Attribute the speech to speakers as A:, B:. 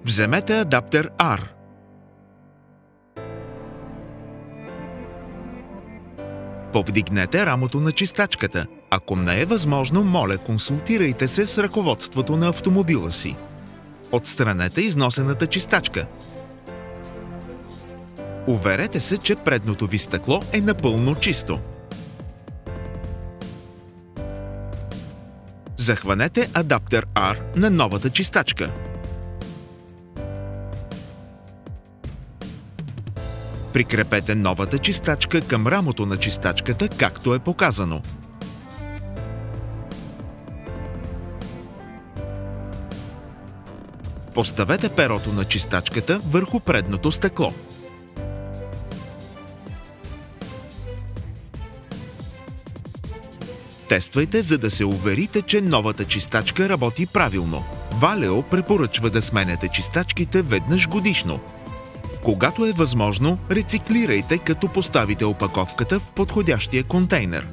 A: Вземете адаптер R. Повдигнете рамото на чистачката. Ако не е възможно, моля, консултирайте се с ръководството на автомобила си. Отстранете износената чистачка. Уверете се, че предното ви стъкло е напълно чисто. Захванете адаптер R на новата чистачка. Прикрепете новата чистачка към рамото на чистачката, както е показано. Поставете перото на чистачката върху предното стъкло. Тествайте, за да се уверите, че новата чистачка работи правилно. Валео препоръчва да сменяте чистачките веднъж годишно. Когато е възможно, рециклирайте, като поставите опаковката в подходящия контейнер.